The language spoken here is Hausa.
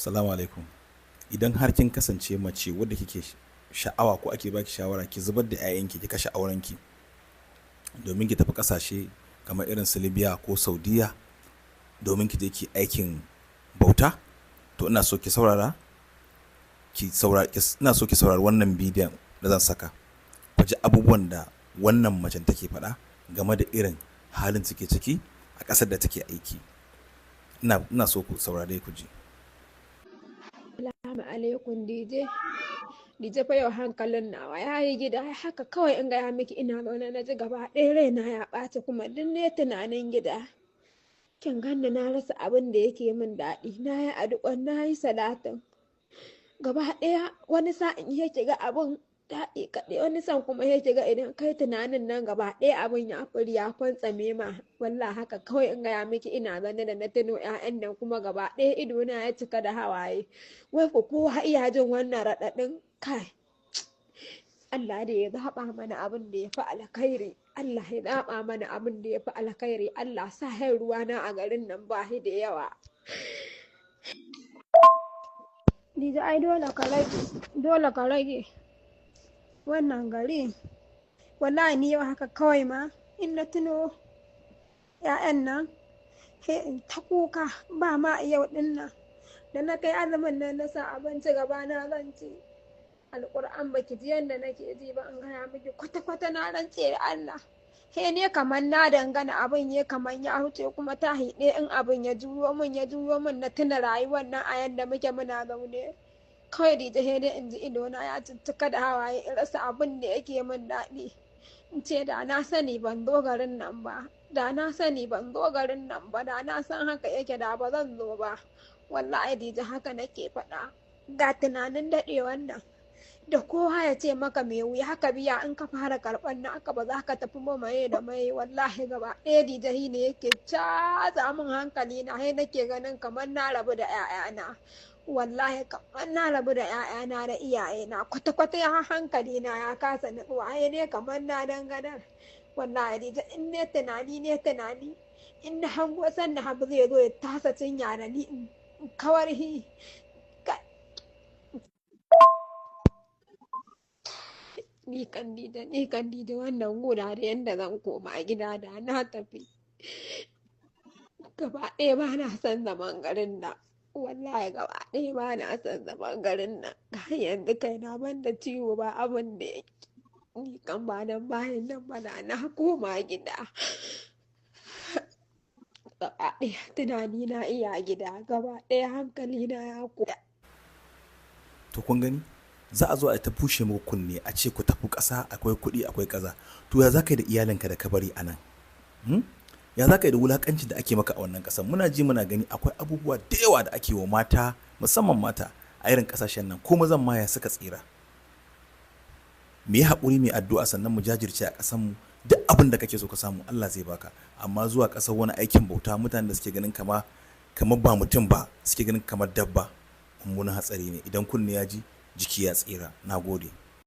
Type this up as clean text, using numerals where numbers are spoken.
Salamu alaikum. Idan har kin kasance mace wadda kike sha'awa ko ake baki shawara ki zubar da 'ya'yanki ki kashe aurenki domin ki tafi kasashe kamar irin su Libya ko Saudiya domin ki je ki aikin bauta, to ina so ki saurara ina so ki saurari wannan bidiyon da zan saka ku ji abubuwan da wannan macen take faɗa game da irin halin suke ciki a ƙasar da take aiki. Ina so ku saurare ku ji. Assalamu alaikum DJ. DJ fa yau hankalin nawa ya yi gida haka kawai in gaya miki ina zaune na ji gaba ɗaya raina ya ɓaci kuma duk ne tunanin gida. Kin ganni na rasa abin da yake min daɗi, na yi addu'an na yi salatin. Gaba ɗaya wani sa'in ya ga abin daɗi kaɗai, wani san kuma ya ga idan kai tunanin nan gaba ɗaya abin ya furi ya kwantsame ma. Wallah haka kawai in gaya miki ina zaune da na tuno 'ya'yan nan kuma gaba ɗaya idona ya cika da hawaye. Wai ku kowa iya jin wannan raɗaɗin kai. Allah da ya zaɓa mana abin da ya fi alkhairi. Allah ya zaɓa mana abin da ya fi alkhairi. Allah sa hai ruwana a garin nan ba da yawa. Dija ai dole ka rage wannan gari. Wallahi ni yau haka kawai ma in na tuno 'ya'yan nan he in ta kuka ba ma yau din nan da na kai azumin nan na sa abinci gaba na zan ci. Alƙur'an baki ji yadda nake ji ba in gaya miki kwata-kwata na rantse da Allah. He ne kamar na dangana abin ya kamar ya huce kuma ta hiɗe in abin ya juyo min na tuna rayuwar nan a yanda muke muna zaune. Kawai da he dai in ji idona ya cuttuka da hawaye in rasa abin da yake min daɗi. In ce da na sani ban zo garin nan ba. Da na sani ban zo garin nan ba, da na san haka yake da ba zan zo ba. Wallahi Dija haka nake faɗa. Ga tunanin daɗewan nan. Da kowa ya ce maka mai wuya haka biya in ka fara karɓar na aka ba za ka tafi ba maye da maye wallahi gaba ɗaya dijahi ne yake caza min hankali na hai nake ganin kamar na rabu da 'ya'yana wallahi kamar na rabu da 'ya'yana da iyayena kwata-kwata ya hankali na ya kasa nutsuwa hai ne kamar na danganar wallahi dija in ne tunani in na hango san da habu zai zo ya tasa cinya da ni in kawar hi ni kan dida wannan gona da yanda zan koma gida da na tafi gaba ɗaya ba na son zaman garin nan wallahi gaba ɗaya ba na son zaman garin nan ga yanzu kai na ban da ciwo ba abin da yake ni kan ba nan bayan nan ba da na koma gida gaba ɗaya tunani na iya gida gaba ɗaya hankali na ya koma. To kun gani za a zo a ta bushe muku kunne a ce ku tafi ƙasa akwai kuɗi akwai kaza, to ya za ka yi da iyalinka da ka bari a nan? Ya za ka yi da wulaƙancin da ake maka a wannan ƙasar? Muna ji muna gani akwai abubuwa da yawa da ake wa mata musamman mata a irin ƙasashen nan ko mazan ma ya suka tsira. Me ya haƙuri mai addu'a sannan mu jajirce a ƙasarmu duk abin da kake so ka samu Allah zai baka, amma zuwa ƙasar wani aikin bauta mutanen da suke ganin kamar ba mutum ba suke ganin kamar dabba mummunan hatsari ne. Idan kunne ya ji jiki ya tsira. Na gode.